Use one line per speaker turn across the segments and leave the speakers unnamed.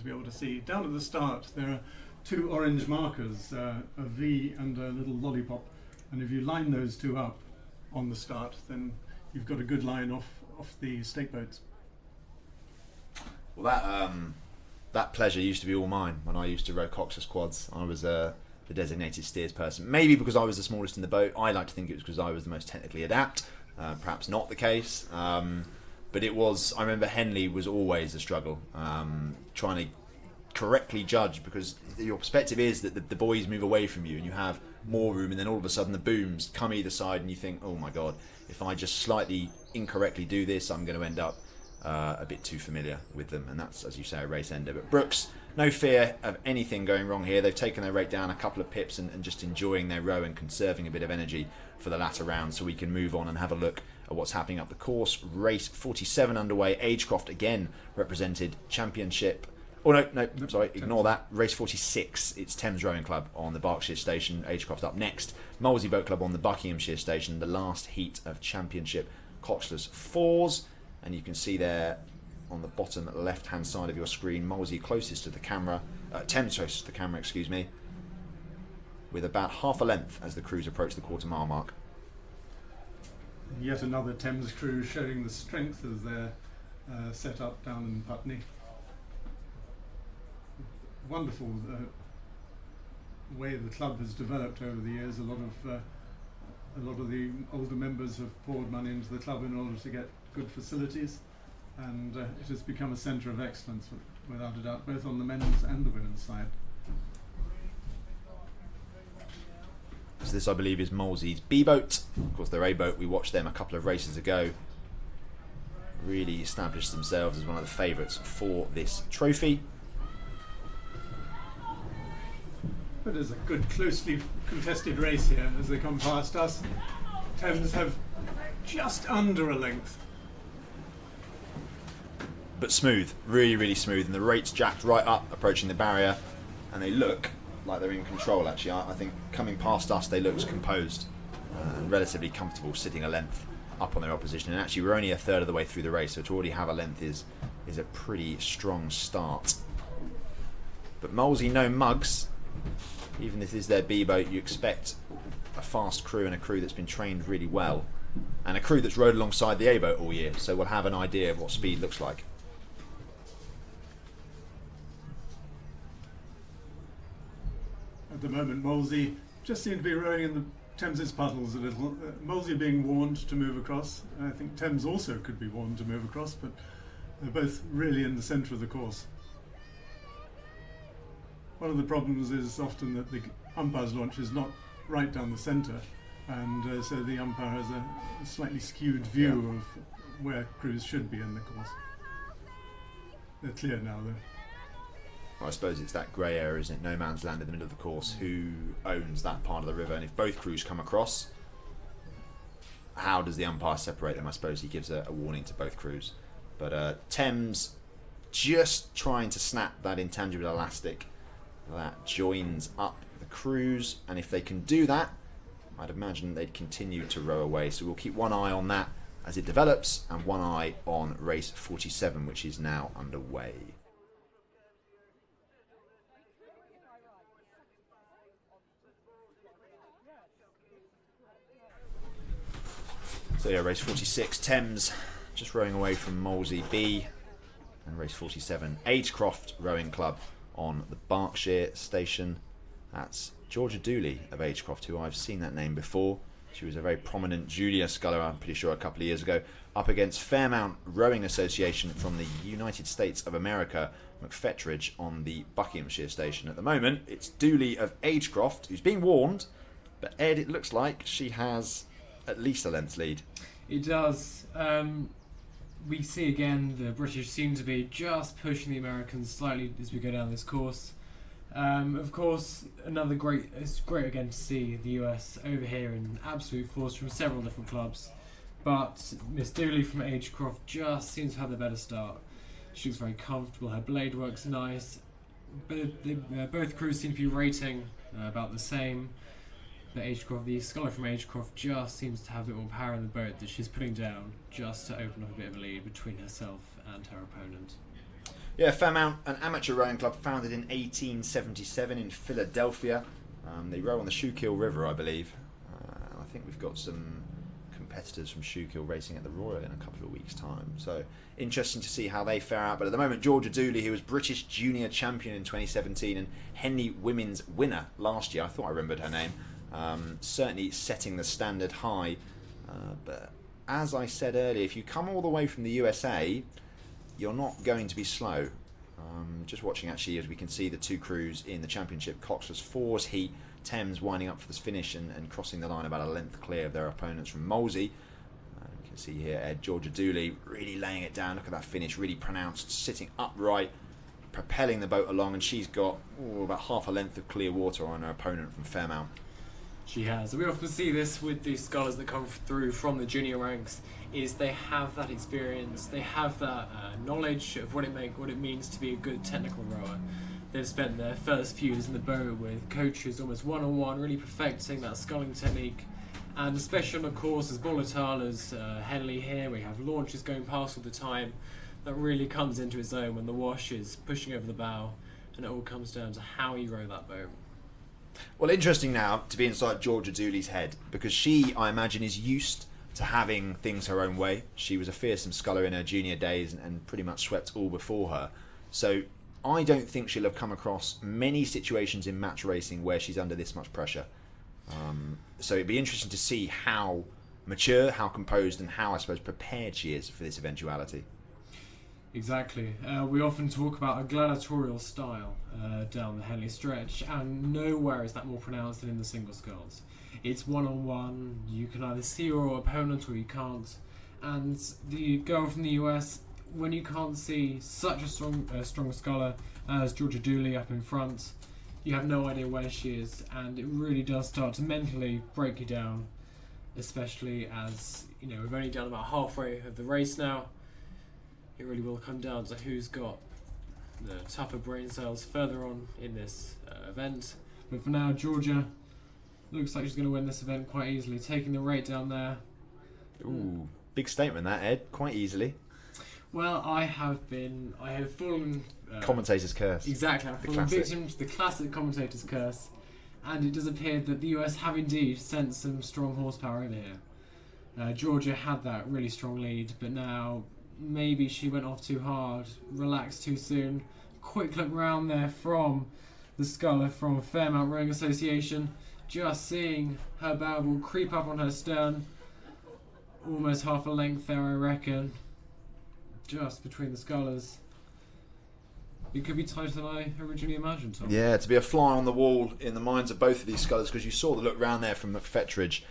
be able to see. Down at the start there are two orange markers, a V and a little lollipop, and if you line those two up on the start, then you've got a good line off the stake boats.
Well, that pleasure used to be all mine when I used to row coxless quads. I was the designated steers person. Maybe because I was the smallest in the boat. I like to think it was because I was the most technically adept. Perhaps not the case. But it was, I remember Henley was always a struggle, trying to correctly judge, because your perspective is that the buoys move away from you and you have more room, and then all of a sudden the booms come either side and you think, oh my god, if I just slightly incorrectly do this, I'm going to end up a bit too familiar with them, and that's, as you say, a race ender. But Brooks, no fear of anything going wrong here. They've taken their rate down a couple of pips and just enjoying their row and conserving a bit of energy for the latter round, so we can move on and have a look at what's happening up the course. Race 47 underway. Agecroft again represented championship. Oh no, sorry, ignore that. Race 46, it's Thames Rowing Club on the Berkshire station. Agecroft up next. Molesey Boat Club on the Buckinghamshire station. The last heat of championship coxless fours. And you can see there on the bottom left-hand side of your screen, Molesey closest to the camera, Thames closest to the camera, excuse me, with about half a length as the crews approach the quarter-mile mark.
Yet another Thames crew showing the strength as they're set up down in Putney. Wonderful way the club has developed over the years. A lot of the older members have poured money into the club in order to get good facilities, and it has become a centre of excellence without a doubt, both on the men's and the women's side.
So this, I believe, is Molesey's B boat. Of course, their A boat, we watched them a couple of races ago, really established themselves as one of the favourites for this trophy.
But it's a good, closely contested race here as they come past us. Thames have just under a length.
But smooth, really, really smooth, and the rate's jacked right up, approaching the barrier, and they look like they're in control, actually. I think coming past us, they looked composed and relatively comfortable, sitting a length up on their opposition. And actually, we're only a third of the way through the race, so to already have a length is a pretty strong start. But Molesey, no mugs. Even if this is their B boat, you expect a fast crew and a crew that's been trained really well, and a crew that's rowed alongside the A boat all year, so we'll have an idea of what speed looks like.
At the moment, Molesey just seem to be rowing in the Thames's puddles a little. Molesey being warned to move across. I think Thames also could be warned to move across, but they're both really in the centre of the course. One of the problems is often that the umpire's launch is not right down the centre, and so the umpire has a slightly skewed view of where crews should be in the course. They're clear now, though.
I suppose it's that grey area, isn't it? No man's land in the middle of the course. Who owns that part of the river? And if both crews come across, how does the umpire separate them? I suppose he gives a warning to both crews. But Thames just trying to snap that intangible elastic that joins up the crews, and if they can do that, I'd imagine they'd continue to row away. So we'll keep one eye on that as it develops, and one eye on race 47, which is now underway. So yeah, race 46, Thames just rowing away from Molesey B, and race 47, Agecroft Rowing Club on the Berkshire station. That's Georgia Dooley of Agecroft, who I've seen that name before. She was a very prominent junior sculler, I'm pretty sure, a couple of years ago, up against Fairmount Rowing Association from the United States of America, McFetridge on the Buckinghamshire station. At the moment, it's Dooley of Agecroft, who's being warned, but Ed, it looks like she has at least a length lead.
It does. We see again the British seem to be just pushing the Americans slightly as we go down this course. Of course, it's great again to see the US over here in absolute force from several different clubs. But Miss Dooley from Agecroft just seems to have the better start. She looks very comfortable, her blade works nice. Both crews seem to be rating about the same. But the sculler from Agecroft just seems to have a bit more power in the boat that she's putting down just to open up a bit of a lead between herself and her opponent.
Yeah, Fairmount, an amateur rowing club founded in 1877 in Philadelphia. They row on the Schuylkill River, I believe. I think we've got some competitors from Schuylkill racing at the Royal in a couple of weeks' time. So interesting to see how they fare out. But at the moment, Georgia Dooley, who was British Junior Champion in 2017 and Henley Women's winner last year, I thought I remembered her name, certainly setting the standard high. But as I said earlier, if you come all the way from the USA, you're not going to be slow. Just watching actually as we can see the two crews in the championship, coxless fours heat, Thames winding up for this finish and crossing the line about a length clear of their opponents from Molesey. You can see here Ed, Georgia Dooley really laying it down. Look at that finish, really pronounced, sitting upright, propelling the boat along, and she's got about half a length of clear water on her opponent from Fairmount.
She has. We often see this with the scullers that come through from the junior ranks, is they have that experience, they have that knowledge of what it means to be a good technical rower. They've spent their first few years in the boat with coaches almost one-on-one, really perfecting that sculling technique. And especially on a course as volatile as Henley here, we have launches going past all the time, that really comes into its own when the wash is pushing over the bow, and it all comes down to how you row that boat.
Well, interesting now to be inside Georgia Dooley's head, because she, I imagine, is used to having things her own way. She was a fearsome sculler in her junior days and pretty much swept all before her. So I don't think she'll have come across many situations in match racing where she's under this much pressure. So it'd be interesting to see how mature, how composed, and how, I suppose, prepared she is for this eventuality.
Exactly. We often talk about a gladiatorial style down the Henley stretch, and nowhere is that more pronounced than in the single sculls. It's one-on-one, you can either see your opponent or you can't. And the girl from the US, when you can't see such a strong sculler as Georgia Dooley up in front, you have no idea where she is, and it really does start to mentally break you down, especially as, you know, we've only done about halfway of the race now. It really will come down to who's got the tougher brain cells further on in this event. But for now, Georgia looks like she's going to win this event quite easily, taking the rate down there.
Ooh, big statement that, Ed. Quite easily.
Well, I have fallen...
commentator's curse.
Exactly, I've fallen victim to the classic commentator's curse. And it does appear that the US have indeed sent some strong horsepower over here. Georgia had that really strong lead, but now maybe she went off too hard, relaxed too soon. Quick look round there from the sculler from Fairmount Rowing Association, just seeing her bow ball creep up on her stern. Almost half a length there, I reckon. Just between the scullers. It could be tighter than I originally imagined, Tom.
Yeah, to be a fly on the wall in the minds of both of these scullers, because you saw the look round there from McFetridge,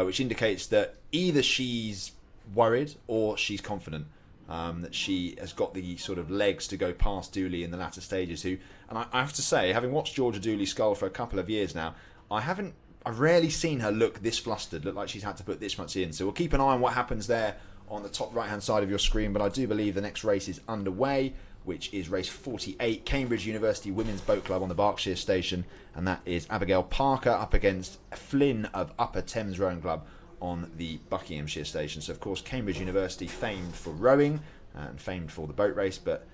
which indicates that either she's worried or she's confident. That she has got the sort of legs to go past Dooley in the latter stages. And I have to say, having watched Georgia Dooley scull for a couple of years now, I've rarely seen her look this flustered, look like she's had to put this much in. So we'll keep an eye on what happens there on the top right hand side of your screen, but I do believe the next race is underway, which is race 48, Cambridge University Women's Boat Club on the Berkshire Station, and that is Abigail Parker up against Flynn of Upper Thames Rowing Club on the Buckinghamshire Station. So of course Cambridge University famed for rowing and famed for the boat race, but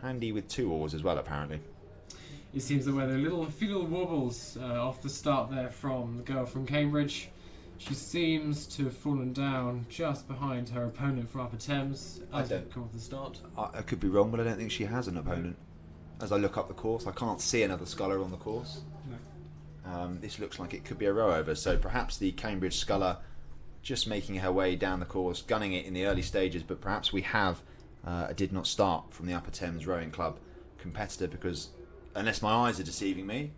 handy with two oars as well apparently.
It seems that where there are a few little wobbles off the start there from the girl from Cambridge. She seems to have fallen down just behind her opponent from Upper Thames as they come off the start.
I could be wrong, but I don't think she has an opponent. As I look up the course, I can't see another sculler on the course. No. This looks like it could be a row over, so perhaps the Cambridge sculler just making her way down the course, gunning it in the early stages, but perhaps we have a did not start from the Upper Thames Rowing Club competitor, because unless my eyes are deceiving me,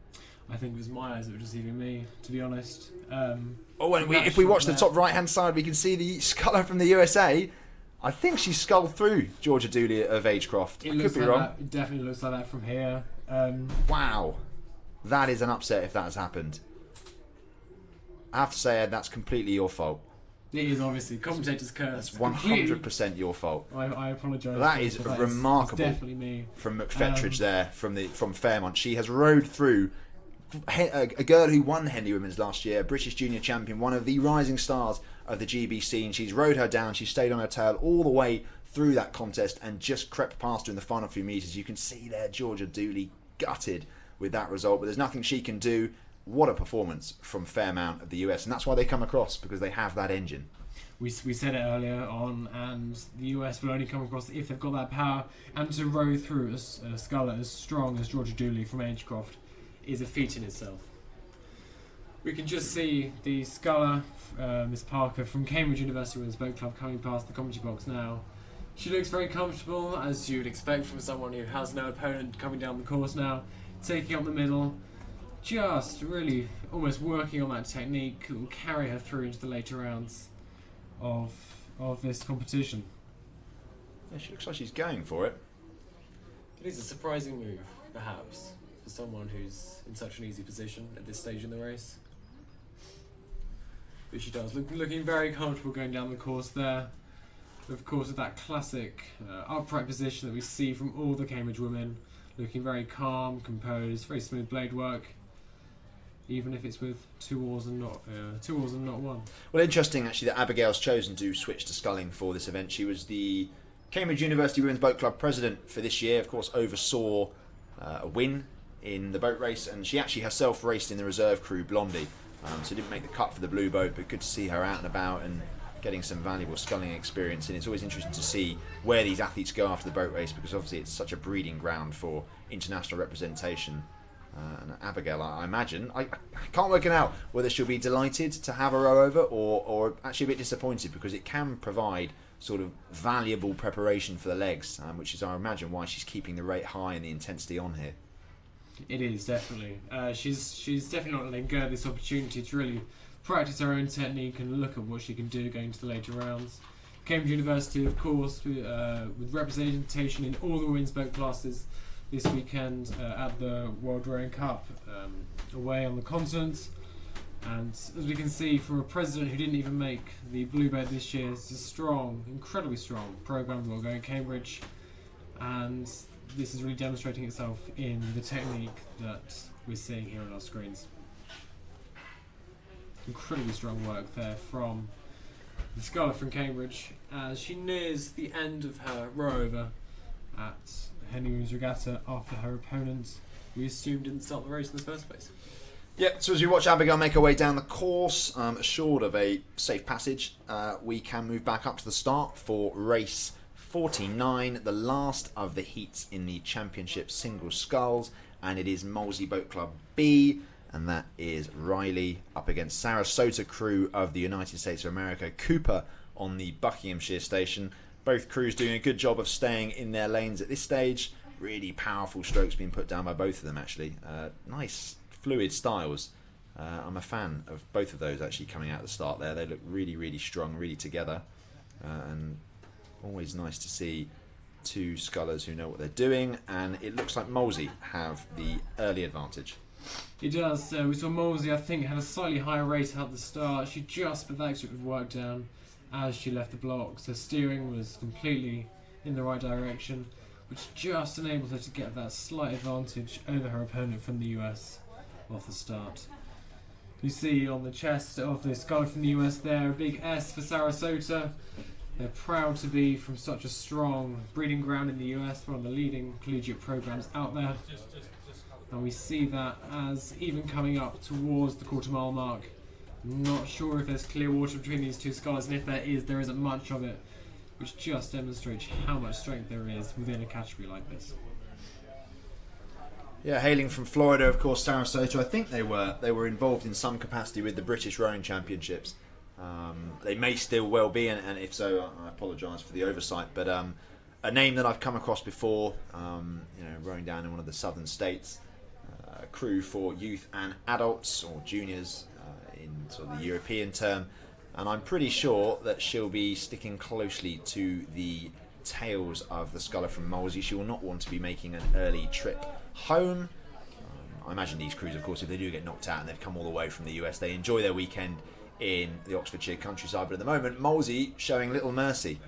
I think it was my eyes that were deceiving me, to be honest.
If we watch the top right-hand side, we can see the sculler from the USA. I think she sculled through Georgia Dooley of Agecroft. I could be wrong.
It definitely looks like that from here.
Wow. That is an upset if that has happened. I have to say, Ed, that's completely your fault.
It is obviously commentator's curse.
That's 100% your fault.
I apologise.
That is remarkable.
It's definitely me.
From McFetridge there, from Fairmont. She has rowed through a girl who won Henley Women's last year, British Junior Champion, one of the rising stars of the GB scene. She's rowed her down. She stayed on her tail all the way through that contest and just crept past her in the final few metres. You can see there Georgia Dooley gutted with that result, but there's nothing she can do. What a performance from Fairmount of the US, and that's why they come across, because they have that engine.
We said it earlier on, and the US will only come across if they've got that power, and to row through a sculler as strong as Georgia Dooley from Agecroft is a feat in itself. We can just see the sculler, Miss Parker from Cambridge University Women's Boat Club, coming past the commentary box now. She looks very comfortable, as you would expect from someone who has no opponent coming down the course now, taking up the middle, just really almost working on that technique that will carry her through into the later rounds of this competition.
Yeah, she looks like she's going for it.
It is a surprising move, perhaps, for someone who's in such an easy position at this stage in the race. But she does, looking very comfortable going down the course there. Of course, with that classic upright position that we see from all the Cambridge women, looking very calm, composed, very smooth blade work, even if it's with two oars and not one.
Well, interesting actually that Abigail's chosen to switch to sculling for this event. She was the Cambridge University Women's Boat Club president for this year. Of course, oversaw a win in the boat race, and she actually herself raced in the reserve crew Blondie, so didn't make the cut for the blue boat, but good to see her out and about and getting some valuable sculling experience. And it's always interesting to see where these athletes go after the boat race, because obviously it's such a breeding ground for international representation. And Abigail, I imagine, I can't work it out whether she'll be delighted to have a row over or actually a bit disappointed, because it can provide sort of valuable preparation for the legs, which is, I imagine, why she's keeping the rate high and the intensity on here.
It is, definitely. She's definitely not letting go of this opportunity to really practice her own technique and look at what she can do going to the later rounds. Cambridge University, of course, with representation in all the women's boat classes this weekend at the World Rowing Cup away on the continent. And as we can see, from a president who didn't even make the blue boat this year, it's a strong, incredibly strong programme that will go in Cambridge, and this is really demonstrating itself in the technique that we're seeing here on our screens. Incredibly strong work there from the sculler from Cambridge as she nears the end of her row over at Henley Regatta after her opponent, we assumed didn't start the race in the first place.
Yep, so as we watch Abigail make her way down the course, assured of a safe passage, we can move back up to the start for race 49, the last of the heats in the championship single sculls, and it is Molesey Boat Club B, and that is Riley up against Sarasota crew of the United States of America, Cooper on the Buckinghamshire station. Both crews doing a good job of staying in their lanes at this stage. Really powerful strokes being put down by both of them, actually. Nice fluid styles. I'm a fan of both of those actually coming out at the start there. They look really, really strong, really together, and always nice to see two scullers who know what they're doing. And it looks like Molesey have the early advantage.
It does. We saw Molesey, I think, had a slightly higher rate at the start. She just put that extra bit of work down as she left the blocks. Her steering was completely in the right direction, which just enabled her to get that slight advantage over her opponent from the US off the start. You see on the chest of this guy from the US there, a big S for Sarasota. They're proud to be from such a strong breeding ground in the US, one of the leading collegiate programs out there. And we see that as even coming up towards the quarter mile mark. Not sure if there's clear water between these two scullers, and if there isn't much of it, which just demonstrates how much strength there is within a category like this.
Yeah, hailing from Florida, of course, Sarasota. I think they were involved in some capacity with the British Rowing Championships. They may still well be, and if so, I apologise for the oversight. But a name that I've come across before, rowing down in one of the southern states, a crew for youth and adults or juniors in sort of the European term, and I'm pretty sure that she'll be sticking closely to the tails of the sculler from Molesey. She will not want to be making an early trip home. I imagine these crews, of course, if they do get knocked out and they've come all the way from the US, they enjoy their weekend in the Oxfordshire countryside, but at the moment Molesey showing little mercy.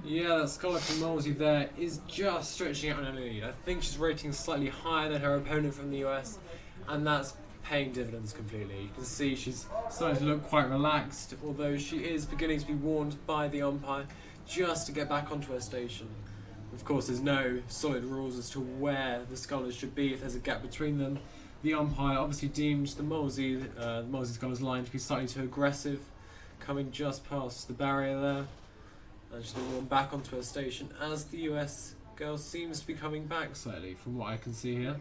Yeah, that sculler from Molesey there is just stretching out on her lead. I think she's rating slightly higher than her opponent from the US, and that's paying dividends completely. You can see she's starting to look quite relaxed, although she is beginning to be warned by the umpire just to get back onto her station. Of course, there's no solid rules as to where the scullers should be if there's a gap between them. The umpire obviously deemed the Molesey scullers line to be slightly too aggressive, coming just past the barrier there. And she's been back onto her station as the US girl seems to be coming back slightly from what I can see here.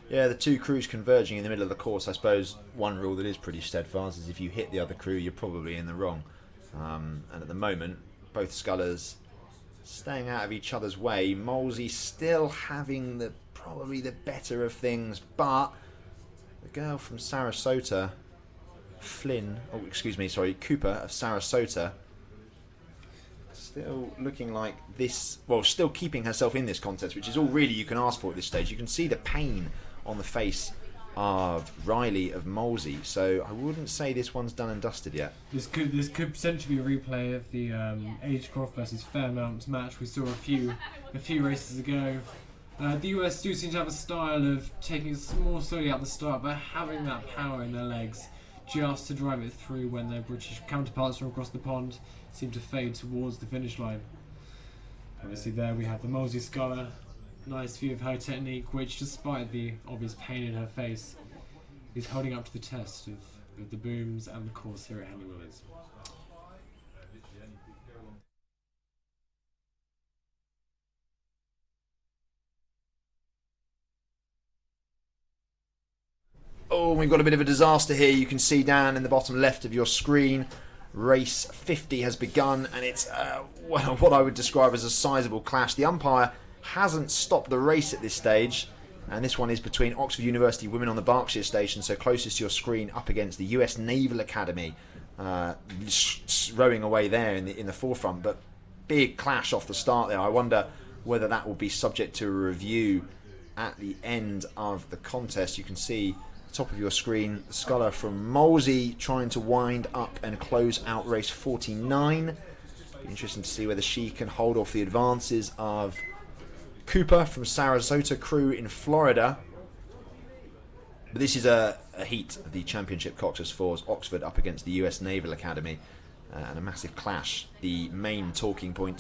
Yeah, the two crews converging in the middle of the course. I suppose one rule that is pretty steadfast is if you hit the other crew, you're probably in the wrong. And at the moment, both scullers staying out of each other's way. Molesey still having probably the better of things, but the girl from Sarasota, Cooper of Sarasota, still looking like this, well, still keeping herself in this contest, which is all really you can ask for at this stage. You can see the pain on the face of Riley of Molesey, so I wouldn't say this one's done and dusted yet.
This could potentially be a replay of the Agecroft versus Fairmount match we saw a few races ago. The US do seem to have a style of taking it more slowly at the start, but having that power in their legs just to drive it through when their British counterparts from across the pond seem to fade towards the finish line. Obviously there we have the Molesey sculler. Nice view of her technique, which despite the obvious pain in her face, is holding up to the test of the booms and the course here at Henley.
Oh, we've got a bit of a disaster here. You can see down in the bottom left of your screen, race 50 has begun, and it's what I would describe as a sizable clash. The umpire hasn't stopped the race at this stage, and this one is between Oxford University women on the Berkshire station, so closest to your screen, up against the US Naval Academy, rowing away there in the forefront. But big clash off the start there. I wonder whether that will be subject to a review at the end of the contest. You can see top of your screen, the sculler from Molesey trying to wind up and close out race 49. Be interesting to see whether she can hold off the advances of Cooper from Sarasota crew in Florida. But this is a heat of the championship coxless fours, Oxford up against the US Naval Academy, and a massive clash. The main talking point